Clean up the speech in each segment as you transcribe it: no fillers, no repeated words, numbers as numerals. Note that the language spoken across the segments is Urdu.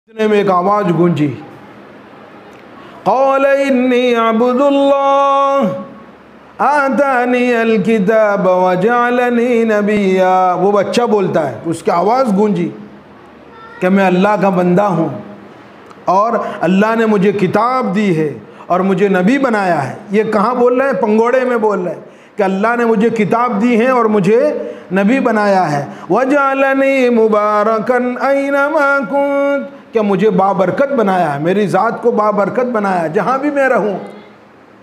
اتنے میں ایک آواز گونجی، قال انی عبد اللہ آتانی الکتاب وجعلنی نبیا۔ وہ بچہ بولتا ہے، اس کی آواز گونجی کہ میں اللہ کا بندہ ہوں اور اللہ نے مجھے کتاب دی ہے اور مجھے نبی بنایا ہے۔ یہ کہاں بول رہے ہیں؟ پنگوڑے میں بول رہے ہیں کہ اللہ نے مجھے کتاب دی ہے اور مجھے نبی بنایا ہے۔ وَجَعَلَنِي مُبَارَكًا أَيْنَمَا كُنْتُ، کہ مجھے بابرکت بنایا ہے، میری ذات کو بابرکت بنایا ہے، جہاں بھی میں رہوں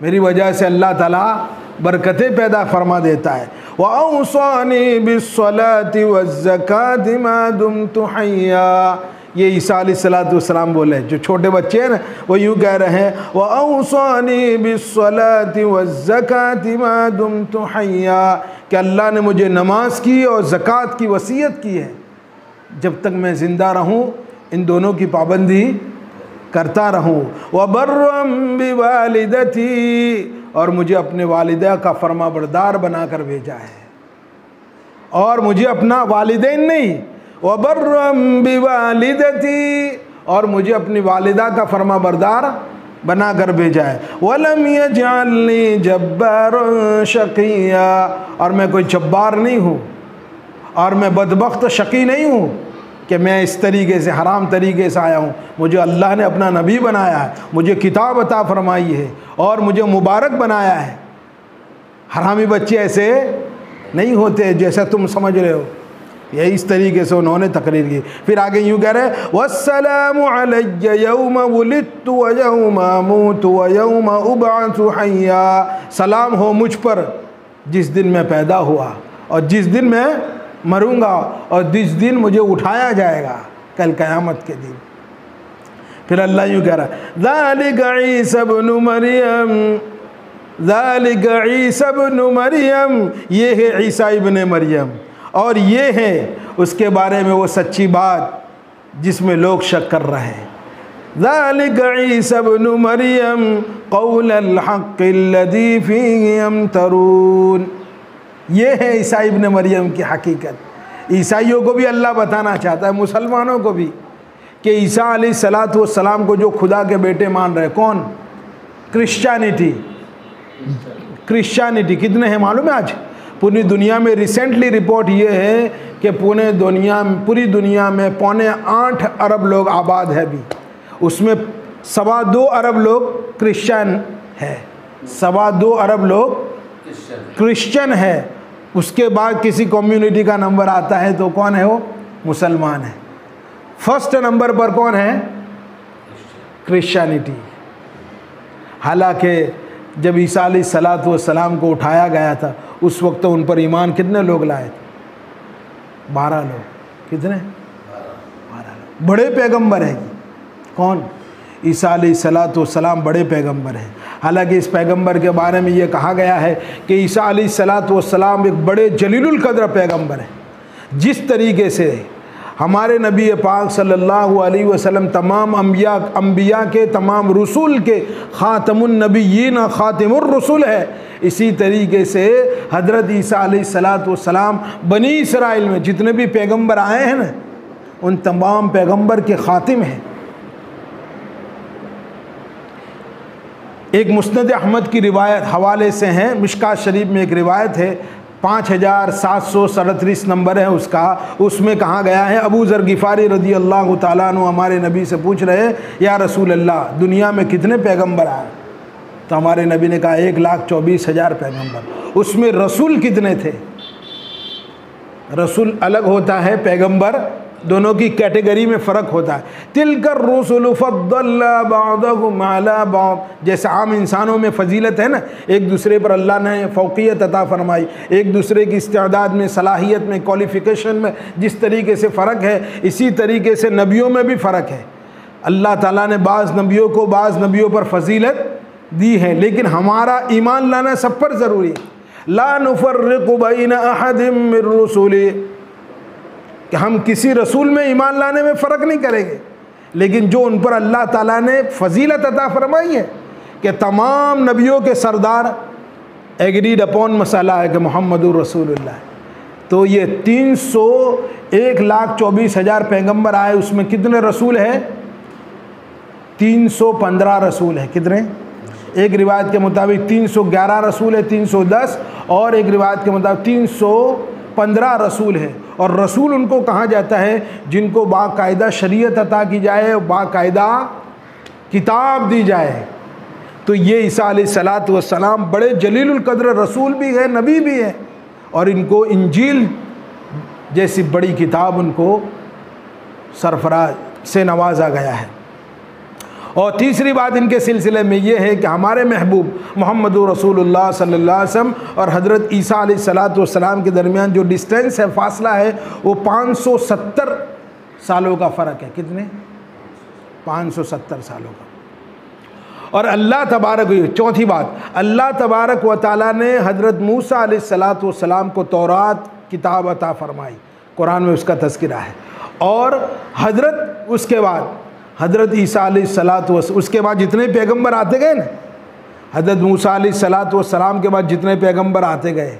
میری وجہ سے اللہ تعالیٰ برکتیں پیدا فرما دیتا ہے۔ وَأَوْصَانِي بِالصَّلَاةِ وَالزَّكَاةِ مَا دُمْتُ حَيًّا۔ یہ عیسیٰ علیہ السلام بولے، جو چھوٹے بچے ہیں نا وہ یوں کہہ رہے ہیں وَأَوْصَانِي بِالصَّلَاةِ وَالزَّكَاةِ مَا دُمْتُ حَيًّا، کہ اللہ نے مجھے نماز کی اور زکوٰۃ کی وصیت کی ہے، جب تک میں زندہ رہوں ان دونوں کی پابندی کرتا رہوں۔ وَبَرًّا بِوَالِدَتِي، اور مجھے اپنے والدہ کا فرما بردار بنا کر بھیجا ہے، اور مجھے اپنا والدین نہیں، وَبَرًّا بِوَالِدَتِي، اور مجھے اپنی والدہ کا فرما بردار بنا کر بھیجا ہے۔ وَلَمْ يَجْعَلْنِي جَبَّارًا شَقِيًّا، اور میں کوئی جبار نہیں ہوں اور میں بدبخت شقی نہیں ہوں کہ میں اس طریقے سے حرام طریقے سے آیا ہوں۔ مجھے اللہ نے اپنا نبی بنایا ہے، مجھے کتاب عطا فرمائی ہے اور مجھے مبارک بنایا ہے۔ حرامی بچے ایسے نہیں ہوتے جیسا تم سمجھ رہے ہو۔ یہ اس طریقے سے انہوں نے تقریر کی۔ پھر آگے یوں کہہ رہے وَالسَّلَامُ عَلَيَّ يَوْمَ وُلِدتُّ وَيَوْمَ أَمُوتُ وَيَوْمَ أُبْعَثُ حَيًّا، سلام ہو مجھ پر جس دن میں پیدا ہوا اور جس دن میں مروں گا اور جس دن مجھے اٹھایا جائے گا کل قیامت کے دن۔ پھر اللہ یوں کہہ رہا ہے ذَلِكَ عِيسَى ابْنُ مَرْيَمَ، ذَلِكَ عِيسَى ابْنُ مَرْيَمَ، یہ ہے عیسیٰ ابن مریم، اور یہ ہے اس کے بارے میں وہ سچی بات جس میں لوگ شک کر رہے ہیں۔ ذَلِكَ عِيسَى ابْنُ مَرْيَمَ قَوْلَ الْحَقِّ الَّذِي فِيهِ يَمْتَرُونَ، یہ ہے عیسیٰ ابن مریم کی حقیقت۔ عیسائیوں کو بھی اللہ بتانا چاہتا ہے، مسلمانوں کو بھی، کہ عیسیٰ علیہ السلام کو جو خدا کے بیٹے مان رہے، کون؟ کرسچینٹی کتنے ہیں معلوم ہے؟ آج پوری دنیا میں ریسنٹلی رپورٹ یہ ہے کہ پوری دنیا میں 8.25 ارب لوگ آباد ہے بھی، اس میں 2.25 ارب لوگ کرسچن ہے، 2.25 ارب لوگ کرسچن ہے۔ اس کے بعد کسی کمیونٹی کا نمبر آتا ہے تو کون ہے؟ وہ مسلمان ہے۔ فرسٹ نمبر پر کون ہے؟ کرسچینٹی۔ حالانکہ جب عیسیٰ علیہ السلام کو اٹھایا گیا تھا اس وقت ان پر ایمان کتنے لوگ لائے تھے؟ 12 لوگ۔ کتنے؟ 12 لوگ۔ بڑے پیغمبر ہیں کون؟ عیسیٰ علیہ السلام بڑے پیغمبر ہیں۔ حالانکہ اس پیغمبر کے بارے میں یہ کہا گیا ہے کہ عیسیٰ علیہ السلام ایک بڑے جلیل القدر پیغمبر ہیں۔ جس طریقے سے ہمارے نبی پاک صلی اللہ علیہ وسلم تمام انبیاء کے، تمام رسول کے خاتم النبیین خاتم الرسول ہے، اسی طریقے سے حضرت عیسیٰ علیہ السلام بنی اسرائیل میں جتنے بھی پیغمبر آئے ہیں نا ان تمام پیغمبر کے خاتم ہیں۔ ایک مسند احمد کی روایت حوالے سے ہیں، مشکات شریف میں ایک روایت ہے، 5737 نمبر ہے اس کا، اس میں کہا گیا ہے ابو ذر غفاری رضی اللہ تعالیٰ عنہ ہمارے نبی سے پوچھ رہے ہیں یا رسول اللہ دنیا میں کتنے پیغمبر آئے؟ تو ہمارے نبی نے کہا 1,24,000 پیغمبر۔ اس میں رسول کتنے تھے؟ رسول الگ ہوتا ہے، پیغمبر دونوں کی کیٹیگری میں فرق ہوتا ہے۔ تِلْكَ الرُّسُلُ فَضَّلْنَا بَعْضَهُمْ عَلَىٰ بَعْضٍ، جیسے عام انسانوں میں فضیلت ہے نا، ایک دوسرے پر اللہ نے فوقیت عطا فرمائی، ایک دوسرے کی استعداد میں، صلاحیت میں، کوالیفیکیشن میں جس طریقے سے فرق ہے اسی طریقے سے نبیوں میں بھی فرق ہے۔ اللہ تعالیٰ نے بعض نبیوں کو بعض نبیوں پر فضیلت دی ہے، لیکن ہمارا ایمان لانا سب پر ضروری ہے۔ لَا نُفَرِّقُ بَيْنَ أَحَدٍ مِّن رُّسُلِهِ، کہ ہم کسی رسول میں ایمان لانے میں فرق نہیں کریں گے، لیکن جو ان پر اللہ تعالیٰ نے فضیلت عطا فرمائی ہے کہ تمام نبیوں کے سردار ایگریڈ اپون مسئلہ ہے کہ محمد رسول اللہ، تو یہ 1,24,000 پیغمبر آئے، اس میں کتنے رسول ہیں؟ 315 رسول ہیں. کتنے؟ ایک روایت کے مطابق 311 رسول ہے، 310، اور ایک روایت کے مطابق 315 رسول ہے. اور رسول ان کو کہا جاتا ہے جن کو باقاعدہ شریعت عطا کی جائے اور باقاعدہ کتاب دی جائے. تو یہ عیسیٰ علیہ الصلاۃ والسلام بڑے جلیل القدر رسول بھی ہیں، نبی بھی ہیں، اور ان کو انجیل جیسی بڑی کتاب ان کو سرفراز سے نوازا گیا ہے. اور تیسری بات ان کے سلسلے میں یہ ہے کہ ہمارے محبوب محمد رسول اللہ صلی اللہ علیہ وسلم اور حضرت عیسیٰ علیہ الصلاۃ والسلام کے درمیان جو ڈسٹینس ہے، فاصلہ ہے، وہ 570 سالوں کا فرق ہے. کتنے؟ 570 سالوں کا. اور اللہ تبارک، چوتھی بات، اللہ تبارک و تعالیٰ نے حضرت موسیٰ علیہ الصلاۃ والسلام کو تورات کتاب عطا فرمائی، قرآن میں اس کا تذکرہ ہے. اور اس کے بعد حضرت عیسیٰ علیہ الصلاۃ والسلام، اس کے بعد جتنے پیغمبر آتے گئے نا، حضرت موسیٰ علیہ الصلاۃ والسلام کے بعد جتنے پیغمبر آتے گئے،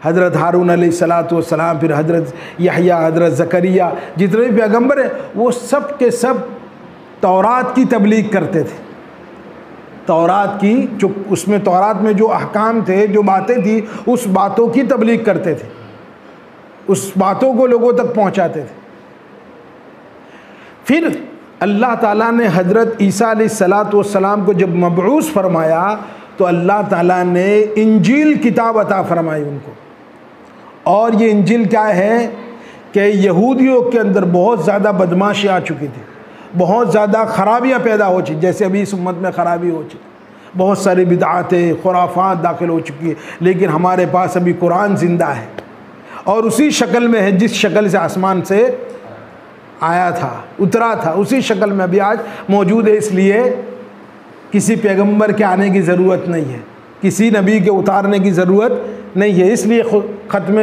حضرت ہارون علیہ الصلاۃ والسلام، پھر حضرت یحییٰ، حضرت زکریا، جتنے بھی پیغمبر ہیں وہ سب کے سب تورات کی تبلیغ کرتے تھے. تورات کی جو اس میں تورات میں جو احکام تھے، جو باتیں تھیں، اس باتوں کی تبلیغ کرتے تھے، اس باتوں کو لوگوں تک پہنچاتے تھے. پھر اللہ تعالیٰ نے حضرت عیسیٰ علیہ الصلاۃ والسلام کو جب مبعوث فرمایا تو اللہ تعالیٰ نے انجیل کتاب عطا فرمائی ان کو. اور یہ انجیل کیا ہے کہ یہودیوں کے اندر بہت زیادہ بدماشی آ چکی تھی، بہت زیادہ خرابیاں پیدا ہو چکی، جیسے ابھی اس امت میں خرابی ہو چکی، بہت ساری بدعاتیں، خرافات داخل ہو چکی ہے. لیکن ہمارے پاس ابھی قرآن زندہ ہے اور اسی شکل میں ہے جس شکل سے آسمان سے آیا تھا، اترا تھا، اسی شکل میں ابھی آج موجود ہے. اس لیے کسی پیغمبر کے آنے کی ضرورت نہیں ہے، کسی نبی کے اتارنے کی ضرورت نہیں ہے. اس لیے ختم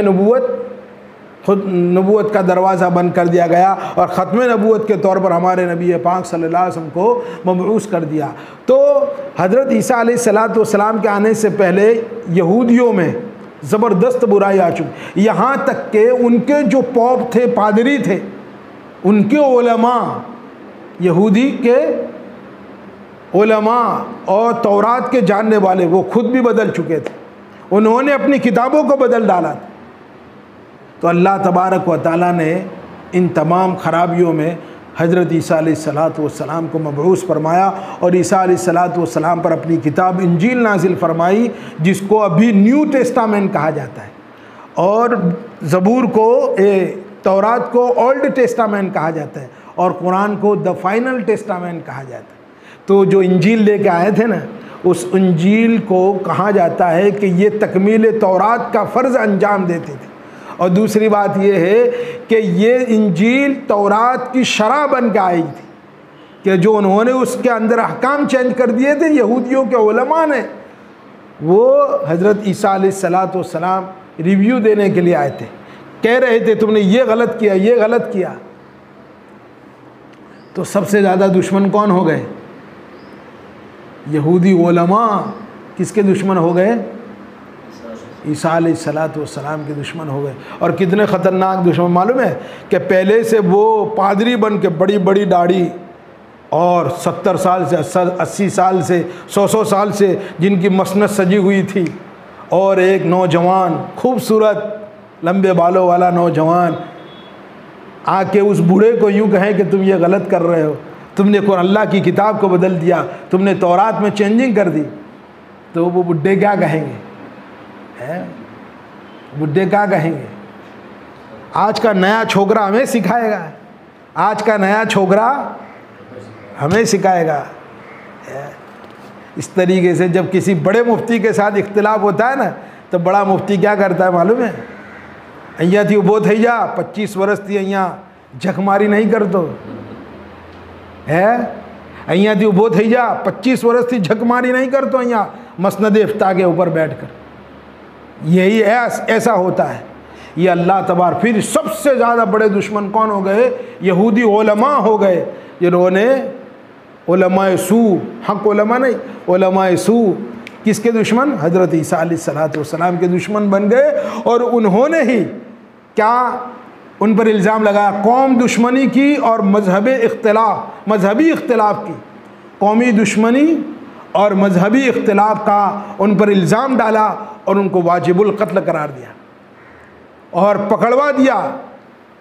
نبوت کا دروازہ بند کر دیا گیا اور ختم نبوت کے طور پر ہمارے نبی پاک صلی اللہ علیہ وسلم کو مبعوث کر دیا. تو حضرت عیسیٰ علیہ الصلاۃ والسلام کے آنے سے پہلے یہودیوں میں زبردست برائی آ چکی، یہاں تک کہ ان کے جو پوپ تھے، پادری تھے، ان کے علماء، یہودی کے علماء اور تورات کے جاننے والے، وہ خود بھی بدل چکے تھے، انہوں نے اپنی کتابوں کو بدل ڈالا تھا. تو اللہ تبارک و تعالیٰ نے ان تمام خرابیوں میں حضرت عیسیٰ علیہ الصلاۃ والسلام کو مبعوث فرمایا اور عیسیٰ علیہ الصلاۃ والسلام پر اپنی کتاب انجیل نازل فرمائی، جس کو ابھی نیو ٹیسٹامنٹ کہا جاتا ہے، اور زبور کو، تورات کو اولڈ ٹیسٹامنٹ کہا جاتا ہے، اور قرآن کو دا فائنل ٹیسٹامنٹ کہا جاتا ہے. تو جو انجیل لے کے آئے تھے نا، اس انجیل کو کہا جاتا ہے کہ یہ تکمیل تورات کا فرض انجام دیتی تھی. اور دوسری بات یہ ہے کہ یہ انجیل تورات کی شرح بن کے آئی تھی، کہ جو انہوں نے اس کے اندر احکام چینج کر دیے تھے یہودیوں کے علماء نے، وہ حضرت عیسیٰ علیہ الصلاۃ والسلام ریویو دینے کے لیے آئے تھے، کہہ رہے تھے تم نے یہ غلط کیا، یہ غلط کیا. تو سب سے زیادہ دشمن کون ہو گئے؟ یہودی علماء. کس کے دشمن ہو گئے؟ عیسیٰ علیہ الصلاۃ والسلام کے دشمن ہو گئے. اور کتنے خطرناک دشمن معلوم ہے کہ پہلے سے وہ پادری بن کے بڑی بڑی داڑھی اور 70 سال سے 80 سال سے 100 سال سے جن کی مسند سجی ہوئی تھی، اور ایک نوجوان خوبصورت لمبے بالوں والا نوجوان آ کے اس بوڑھے کو یوں کہیں کہ تم یہ غلط کر رہے ہو، تم نے اللہ کی کتاب کو بدل دیا، تم نے تورات میں چینجنگ کر دی. تو وہ بڈھے کیا کہیں گے؟ بڈھے کیا کہیں گے؟ آج کا نیا چھوکرا ہمیں سکھائے گا، آج کا نیا چھوکرا ہمیں سکھائے گا. اس طریقے سے جب کسی بڑے مفتی کے ساتھ اختلاف ہوتا ہے نا، تو بڑا مفتی کیا کرتا ہے معلوم ہے؟ અહીંયા થી ઊભો થઈ જા, 25 વર્ષથી અહીંયા ઝકમારી નહીં કરતો, હે અહીંયાથી ઊભો થઈ જા, 25 વર્ષથી ઝકમારી નહીં કરતો અહીંયા مسند افتاء کے اوپر بیٹھ کر. یہی ایسا ہوتا ہے. یہ اللہ تبارک. پھر سب سے زیادہ بڑے دشمن کون ہو گئے؟ یہودی علماء ہو گئے، جنہوں نے علماء سو، حق علماء نہیں، علماء سو کس کے دشمن؟ حضرت عیسیٰ علیہ الصلاۃ والسلام کے دشمن بن گئے. اور انہوں نے ہی کیا ان پر الزام لگایا؟ قوم دشمنی کی اور مذہبی اختلاف کی. قومی دشمنی اور مذہبی اختلاف کا ان پر الزام ڈالا اور ان کو واجب القتل قرار دیا اور پکڑوا دیا،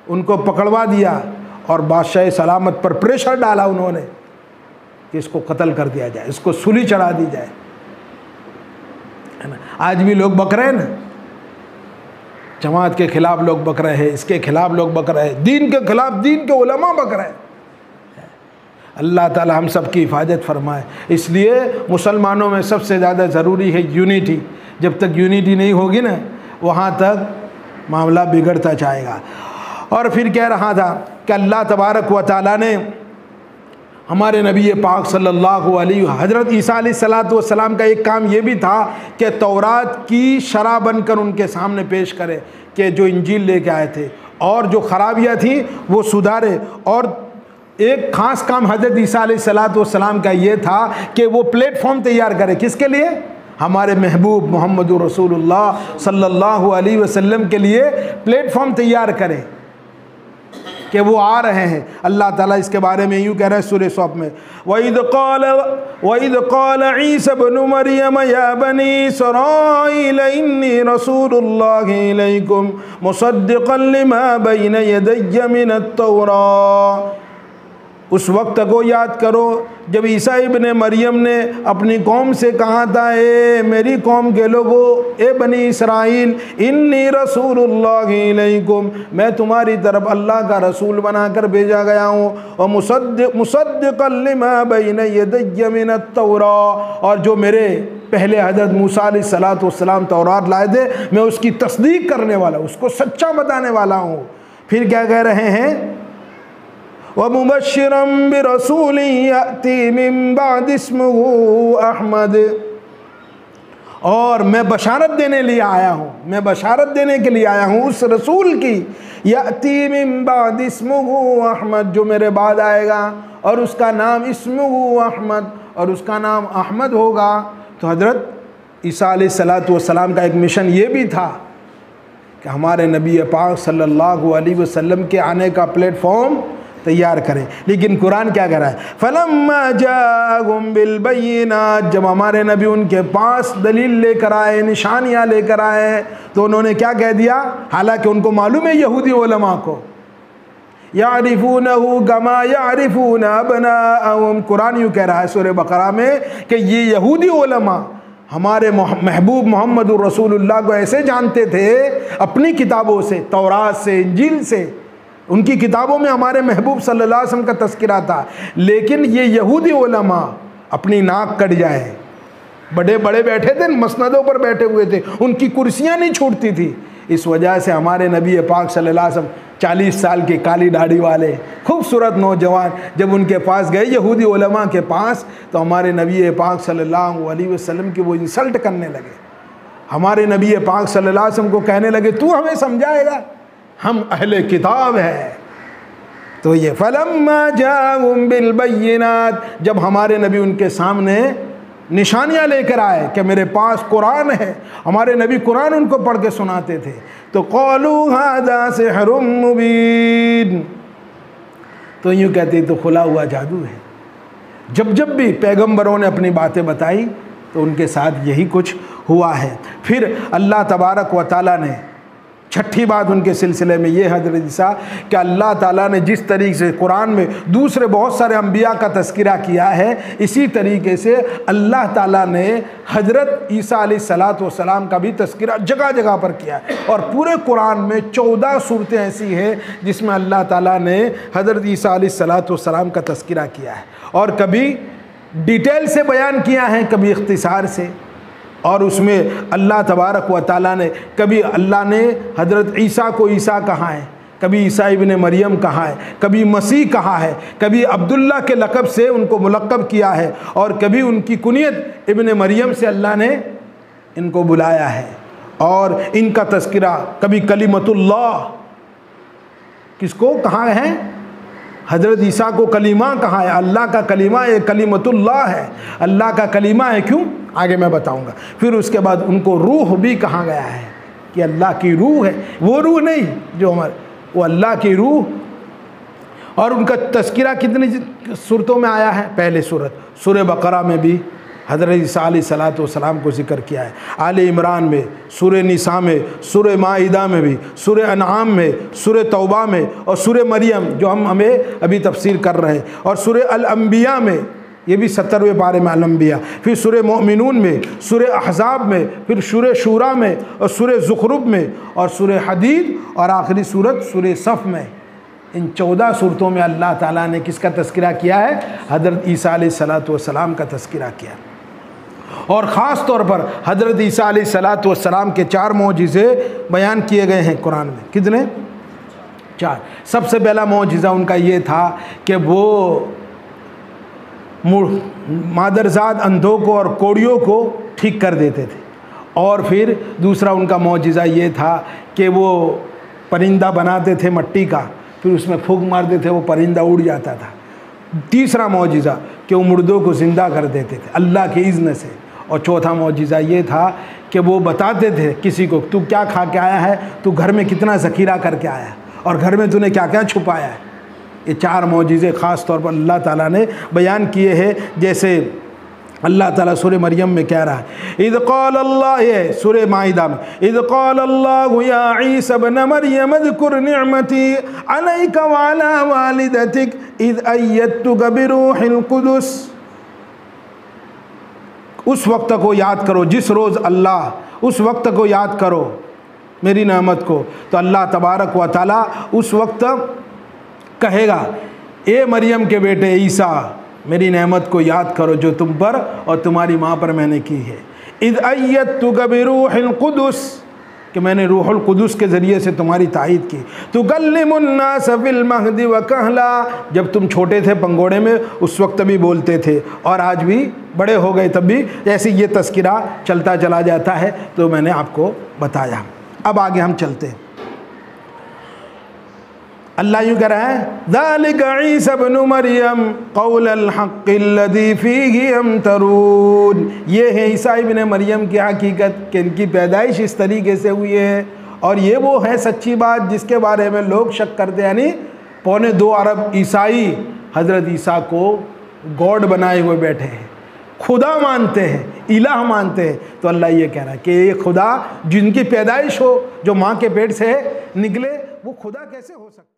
ان کو پکڑوا دیا اور بادشاہ سلامت پر پریشر ڈالا انہوں نے کہ اس کو قتل کر دیا جائے، اس کو سولی چڑھا دی جائے۔ آج بھی لوگ بک رہے ہیں نا، جماعت کے خلاف لوگ بک رہے ہیں، اس کے خلاف لوگ بک رہے ہیں، دین کے خلاف دین کے علماء بک رہے ہیں۔ اللہ تعالی ہم سب کی حفاظت فرمائے۔ اس لیے مسلمانوں میں سب سے زیادہ ضروری ہے یونیٹی۔ جب تک یونیٹی نہیں ہوگی نا، وہاں تک معاملہ بگڑتا جائے گا۔ اور پھر کہہ رہا تھا کہ اللہ تبارک و تعالیٰ نے ہمارے نبی پاک صلی اللہ علیہ حضرت عیسیٰ علیہ السلام کا ایک کام یہ بھی تھا کہ تورات کی شرح بن کر ان کے سامنے پیش کرے کہ جو انجیل لے کے آئے تھے اور جو خرابیاں تھیں وہ سدھارے۔ اور ایک خاص کام حضرت عیسیٰ علیہ السلام کا یہ تھا کہ وہ پلیٹ فارم تیار کرے، کس کے لیے؟ ہمارے محبوب محمد رسول اللہ صلی اللہ علیہ وسلم کے لیے پلیٹ فارم تیار کرے کہ وہ آ رہے ہیں۔ اللہ تعالیٰ اس کے بارے میں یوں کہہ رہے ہیں سورہ صف میں، وَإِذْ قَالَ عِيسَى ابْنُ مَرْيَمَ يَا بَنِي إِسْرَائِيلَ إِنِّي رَسُولُ اللَّهِ إِلَيْكُمْ مُصَدِّقًا لِمَا بَيْنَ يَدَيَّ مِنَ التَّوْرَاةِ۔ اس وقت کو یاد کرو جب عیسیٰ ابن مریم نے اپنی قوم سے کہا تھا، اے میری قوم کے لوگو، اے بنی اسرائیل، انی رسول اللہ علیکم، میں تمہاری طرف اللہ کا رسول بنا کر بھیجا گیا ہوں، اور مصدقا لما بین یدی من التوراۃ، اور جو میرے پہلے حضرت موسیٰ علیہ السلام تورات لائے تھے میں اس کی تصدیق کرنے والا، اس کو سچا بتانے والا ہوں۔ پھر کیا کہہ رہے ہیں؟ وَمُبَشِّرًا بِرَسُولٍ يَأْتِي مِن بَعْدِ اسْمُهُ أَحْمَدُ، اور میں بشارت دینے لیے آیا ہوں، میں بشارت دینے کے لیے آیا ہوں اس رسول کی، یأتی من بعد اسمہ احمد، جو میرے بعد آئے گا اور اس کا نام اسمہ احمد، اور اس کا نام احمد ہوگا۔ تو حضرت عیسیٰ علیہ السلام کا ایک مشن یہ بھی تھا کہ ہمارے نبی پاک صلی اللہ علیہ وسلم کے آنے کا پلیٹ فارم تیار کریں۔ لیکن قرآن کیا کہہ رہا ہے؟ فَلَمَّا جَاءَهُم بِالْبَيِّنَاتِ، جب ہمارے نبی ان کے پاس دلیل لے کر آئے، نشانیاں لے کر آئے، تو انہوں نے کیا کہہ دیا؟ حالانکہ ان کو معلوم ہے یہودی علماء کو، يَعْرِفُونَهُ كَمَا يَعْرِفُونَ أَبْنَاءَهُمْ، قرآن یوں کہہ رہا ہے سورہ بقرہ میں کہ یہ یہودی علماء ہمارے محبوب محمد رسول اللہ کو ایسے جانتے تھے اپنی کتابوں سے، تورات سے، انجیل سے، ان کی کتابوں میں ہمارے محبوب صلی اللہ علیہ وسلم کا تذکرہ تھا، لیکن یہ یہودی علماء اپنی ناک کٹ جائے، بڑے بڑے بیٹھے تھے، مسندوں پر بیٹھے ہوئے تھے، ان کی کرسیاں نہیں چھوٹتی تھی، اس وجہ سے ہمارے نبی پاک صلی اللہ علیہ وسلم 40 سال کے کالی داڑھی والے خوبصورت نوجوان جب ان کے پاس گئے یہودی علماء کے پاس، تو ہمارے نبی پاک صلی اللہ علیہ وسلم کی وہ انسلٹ کرنے لگے، ہمارے نبی پاک صلی اللہ علیہ وسلم کو کہنے لگے تو ہمیں سمجھائے گا، ہم اہل کتاب ہیں۔ تو یہ فَلَمَّا جَاءَهُم بِالْبَيِّنَاتِ، جب ہمارے نبی ان کے سامنے نشانیاں لے کر آئے کہ میرے پاس قرآن ہے، ہمارے نبی قرآن ان کو پڑھ کے سناتے تھے، تو قَالُوا هَذَا سِحْرٌ مُبِينٌ، تو یوں کہتے تو کھلا ہوا جادو ہے۔ جب بھی پیغمبروں نے اپنی باتیں بتائی تو ان کے ساتھ یہی کچھ ہوا ہے۔ پھر اللہ تبارک و تعالیٰ نے چھٹی بات ان کے سلسلے میں یہ حضرت عیسیٰ کہ اللہ تعالیٰ نے جس طریقے سے قرآن میں دوسرے بہت سارے انبیاء کا تذکرہ کیا ہے، اسی طریقے سے اللہ تعالیٰ نے حضرت عیسیٰ علیہ السلام کا بھی تذکرہ جگہ جگہ پر کیا ہے، اور پورے قرآن میں 14 صورتیں ایسی ہیں جس میں اللہ تعالیٰ نے حضرت عیسیٰ علیہ السلام کا تذکرہ کیا ہے، اور کبھی ڈیٹیل سے بیان کیا ہے، کبھی اختصار سے، اور اس میں اللہ تبارک و تعالیٰ نے کبھی اللہ نے حضرت عیسیٰ کو عیسیٰ کہا ہے، کبھی عیسیٰ ابن مریم کہا ہے، کبھی مسیح کہا ہے، کبھی عبداللہ کے لقب سے ان کو ملقب کیا ہے، اور کبھی ان کی کنیت ابن مریم سے اللہ نے ان کو بلایا ہے، اور ان کا تذکرہ کبھی کلمۃ اللہ، کس کو کہا ہے؟ حضرت عیسیٰ کو کلیمہ کہا ہے، اللہ کا کلیمہ ہے، کلمۃ اللہ ہے، اللہ کا کلیمہ ہے، کیوں؟ آگے میں بتاؤں گا۔ پھر اس کے بعد ان کو روح بھی کہا گیا ہے کہ اللہ کی روح ہے، وہ روح نہیں جو ہمارے، وہ اللہ کی روح، اور ان کا تذکرہ کتنی صورتوں میں آیا ہے؟ پہلے صورت سورہ بقرہ میں بھی حضرت عیسیٰ علیہ السلام کو ذکر کیا ہے، آل عمران میں، سورہ نساء میں، سورہ مائدہ میں بھی، سورہ انعام میں، سورہ توبہ میں، اور سورہ مریم جو ہمیں ابھی تفسیر کر رہے ہیں، اور سورہ الانبیاء میں، یہ بھی 70ویں پارے میں الانبیاء، پھر سورہ مومنون میں، سورہ احزاب میں، پھر سورہ شورا میں، اور سورہ زخرف میں، اور سورہ حدید، اور آخری صورت سورہ صف میں۔ ان 14 صورتوں میں اللہ تعالیٰ نے کس کا تذکرہ کیا ہے؟ حضرت عیسیٰ علیہ السلام کا تذکرہ کیا، اور خاص طور پر حضرت عیسیٰ علیہ السلام کے 4 معجزے بیان کیے گئے ہیں قرآن میں۔ کتنے؟ 4۔ سب سے پہلا معجزہ ان کا یہ تھا کہ وہ مادرزاد اندھوں کو اور کوڑیوں کو ٹھیک کر دیتے تھے، اور پھر دوسرا ان کا معجزہ یہ تھا کہ وہ پرندہ بناتے تھے مٹی کا، پھر اس میں پھونک مارتے تھے، وہ پرندہ اڑ جاتا تھا۔ تیسرا معجزہ کہ وہ مردوں کو زندہ کر دیتے تھے اللہ کے اذن سے، اور چوتھا معجزہ یہ تھا کہ وہ بتاتے تھے کسی کو تو کیا کھا کے آیا ہے، تو گھر میں کتنا ذخیرہ کر کے آیا ہے، اور گھر میں تو نے کیا کیا چھپایا ہے۔ یہ 4 معجزے خاص طور پر اللہ تعالیٰ نے بیان کیے ہیں، جیسے اللہ تعالیٰ سورہ مریم میں کہہ رہا ہے، اذ قال اللہ، یہ سورہ مائدہ میں، اذ قال اللہ یا عیسی ابن مریم اذکر نعمتی علیک وعلی والدتک اذ ایدتک بروح القدس۔ اس وقت کو یاد کرو، جس روز اللہ، اس وقت کو یاد کرو میری نعمت کو، تو اللہ تبارک و تعالیٰ اس وقت کہے گا اے مریم کے بیٹے عیسیٰ، میری نعمت کو یاد کرو جو تم پر اور تمہاری ماں پر میں نے کی ہے۔ اذ ایدتک بروح القدس، کہ میں نے روح القدس کے ذریعے سے تمہاری تائید کی، تکلم الناس فی المہد وکہلا، جب تم چھوٹے تھے پنگوڑے میں اس وقت بھی بولتے تھے، اور آج بھی بڑے ہو گئے تب بھی ایسے یہ تذکرہ چلتا چلا جاتا ہے، تو میں نے آپ کو بتایا۔ اب آگے ہم چلتے ہیں۔ اللہ یوں کہہ رہا ہے ذالک عیسی ابن مریم قول الحق الذی فیہ یمترون، یہ ہے عیسیٰ ابن مریم کی حقیقت کہ ان کی پیدائش اس طریقے سے ہوئی ہے، اور یہ وہ ہے سچی بات جس کے بارے میں لوگ شک کرتے ہیں، یعنی 2.25 ارب عیسائی حضرت عیسیٰ کو گاڈ بنائے ہوئے بیٹھے ہیں، خدا مانتے ہیں، الہ مانتے ہیں۔ تو اللہ یہ کہہ رہا ہے کہ یہ خدا جن کی پیدائش ہو، جو ماں کے پیٹ سے نکلے، وہ خدا کیسے ہو سکتا ہے؟